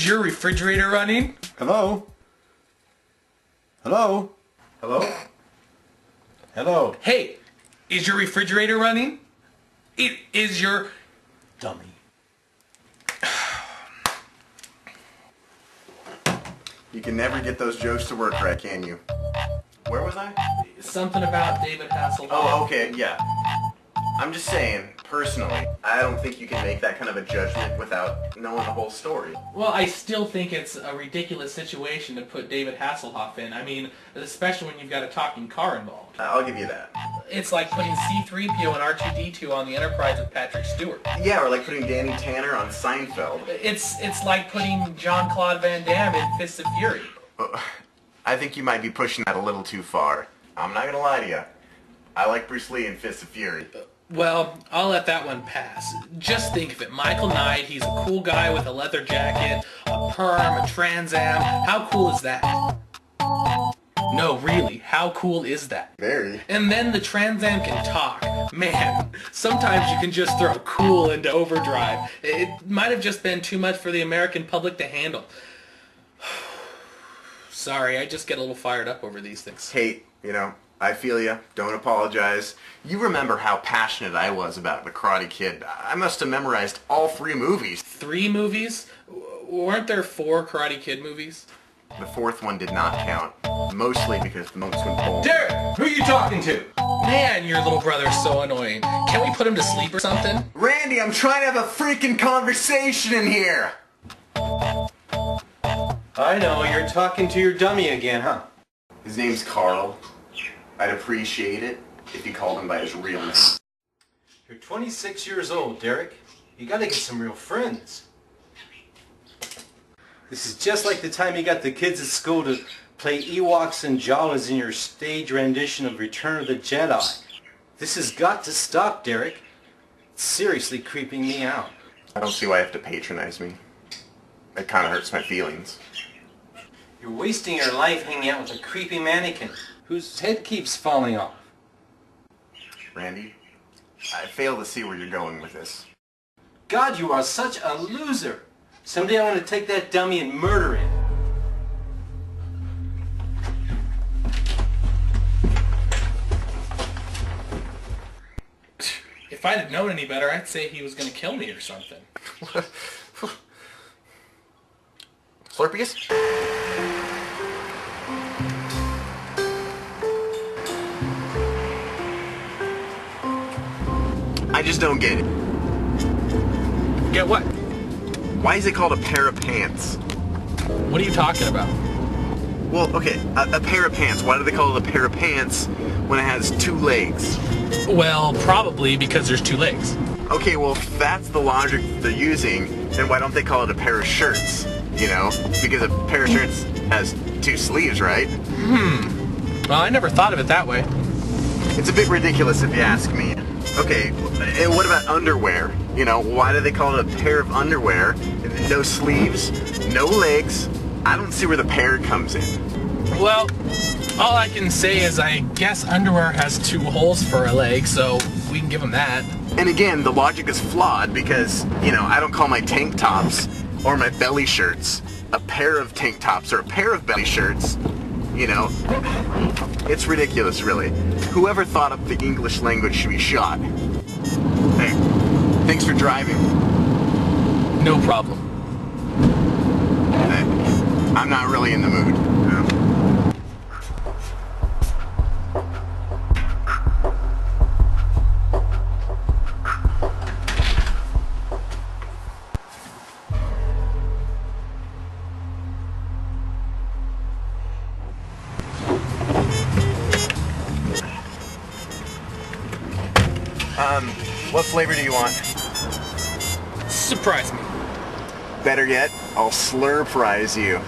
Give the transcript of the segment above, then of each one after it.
your refrigerator running? Hello? Hello? Hello? Hello? Hey, is your refrigerator running? It is your... Dummy. You can never get those jokes to work right, can you? Where was I? Something about David Hasselhoff. Oh, okay, yeah. I'm just saying, personally, I don't think you can make that kind of a judgment without knowing the whole story. Well, I still think it's a ridiculous situation to put David Hasselhoff in. I mean, especially when you've got a talking car involved. I'll give you that. It's like putting C-3PO and R2-D2 on the Enterprise with Patrick Stewart. Yeah, or like putting Danny Tanner on Seinfeld. It's like putting Jean-Claude Van Damme in Fists of Fury. I think you might be pushing that a little too far. I'm not gonna lie to you. I like Bruce Lee in Fists of Fury. Well, I'll let that one pass. Just think of it. Michael Knight, he's a cool guy with a leather jacket, a perm, a Trans Am. How cool is that? No, really, how cool is that? Very. And then the Trans Am can talk. Man, sometimes you can just throw cool into overdrive. It might have just been too much for the American public to handle. Sorry, I just get a little fired up over these things. Hey, I feel ya. Don't apologize. You remember how passionate I was about The Karate Kid. I must have memorized all 3 movies. 3 movies? Weren't there 4 Karate Kid movies? The 4th one did not count. Mostly because the monks went bowling. Derek, who are you talking to? Man, your little brother's so annoying. Can't we put him to sleep or something? Randy, I'm trying to have a freaking conversation in here! I know, you're talking to your dummy again, huh? His name's Carl. I'd appreciate it if you called him by his real name. You're 26 years old, Derek. You gotta get some real friends. This is just like the time you got the kids at school to play Ewoks and Jawas in your stage rendition of Return of the Jedi. This has got to stop, Derek. It's seriously creeping me out. I don't see why you have to patronize me. It kind of hurts my feelings. You're wasting your life hanging out with a creepy mannequin whose head keeps falling off. Randy, I fail to see where you're going with this. God, you are such a loser. Someday I want to take that dummy and murder him. If I'd have known any better, I'd say he was going to kill me or something. Slurpees? I just don't get it. Get what? Why is it called a pair of pants? What are you talking about? Well, okay, a pair of pants. Why do they call it a pair of pants when it has 2 legs? Well, probably because there's 2 legs. Okay, well, if that's the logic they're using, then why don't they call it a pair of shirts? Because a pair of shirts has 2 sleeves, right? Well, I never thought of it that way. It's a bit ridiculous if you ask me. Okay, and what about underwear? Why do they call it a pair of underwear? No sleeves, no legs. I don't see where the pair comes in. Well, all I can say is I guess underwear has 2 holes for a leg, so we can give them that. And again, the logic is flawed because, I don't call my tank tops or my belly shirts a pair of tank tops or a pair of belly shirts. It's ridiculous, really. Whoever thought up the English language should be shot. Hey, thanks for driving. No problem. I'm not really in the mood. What flavor do you want? Surprise me. Better yet, I'll slurprise you.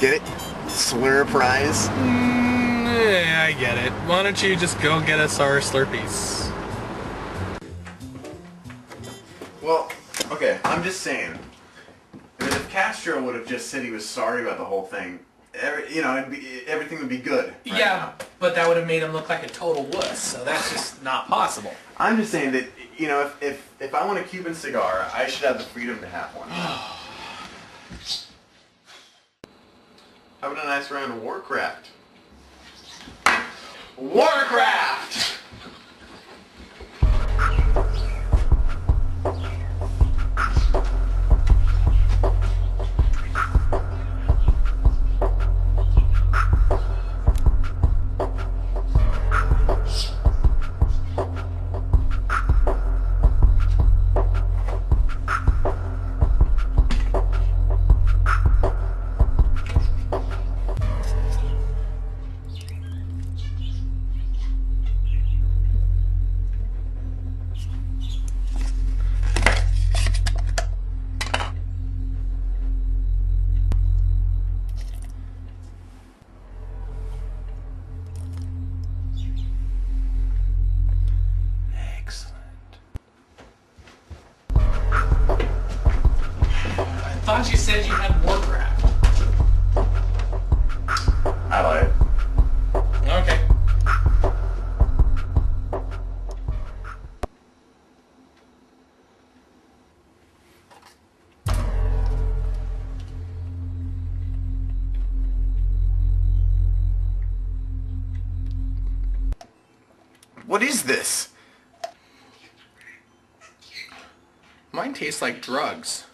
Get it? Slurprise? Yeah, I get it. Why don't you just go get us our Slurpees? Well, okay, I'm just saying. If Castro would have just said he was sorry about the whole thing, everything would be good. Right Yeah, now. but that would have made him look like a total wuss, so that's just not possible. I'm just saying that, if I want a Cuban cigar, I should have the freedom to have one. How about a nice round of Warcraft? Warcraft! I thought you said you had Warcraft. I lied. Okay. What is this? Mine tastes like drugs.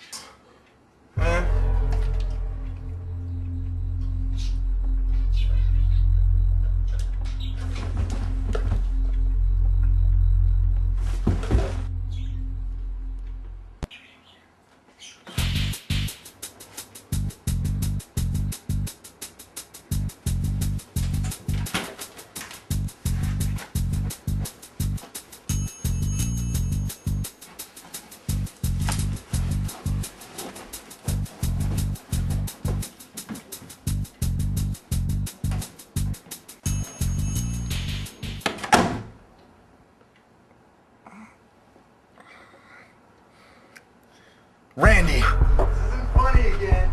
Randy! This isn't funny again.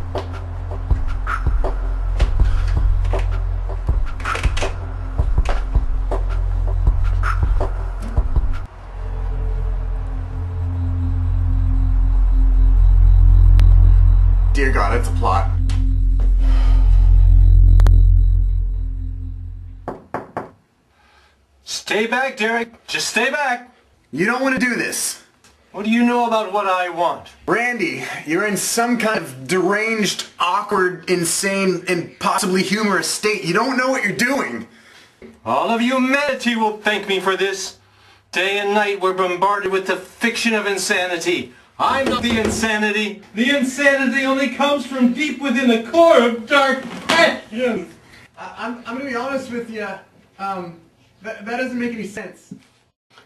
Dear God, it's a plot. Stay back, Derek. Just stay back. You don't want to do this. What do you know about what I want? Randy, you're in some kind of deranged, awkward, insane, and possibly humorous state. You don't know what you're doing. All of humanity will thank me for this. Day and night we're bombarded with the fiction of insanity. I'm not the insanity. The insanity only comes from deep within the core of dark passion. I'm gonna be honest with you. That doesn't make any sense.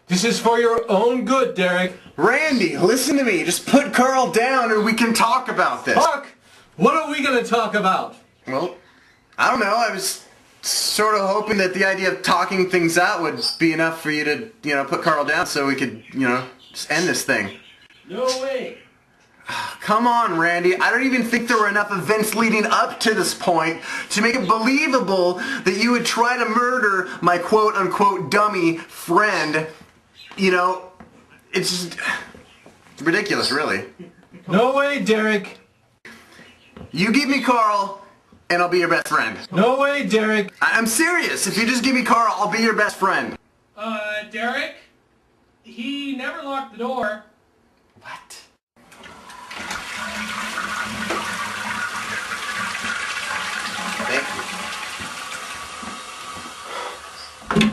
This is for your own good, Derek. Randy, listen to me. Just put Carl down and we can talk about this. Talk? What are we going to talk about? Well, I don't know. I was sort of hoping that the idea of talking things out would be enough for you to, put Carl down so we could, just end this thing. No way. Come on, Randy. I don't even think there were enough events leading up to this point to make it believable that you would try to murder my quote-unquote dummy friend. It's just ridiculous, really. No way, Derek. You give me Carl, and I'll be your best friend. No way, Derek. I'm serious. If you just give me Carl, I'll be your best friend. Derek? He never locked the door. What? Thank you.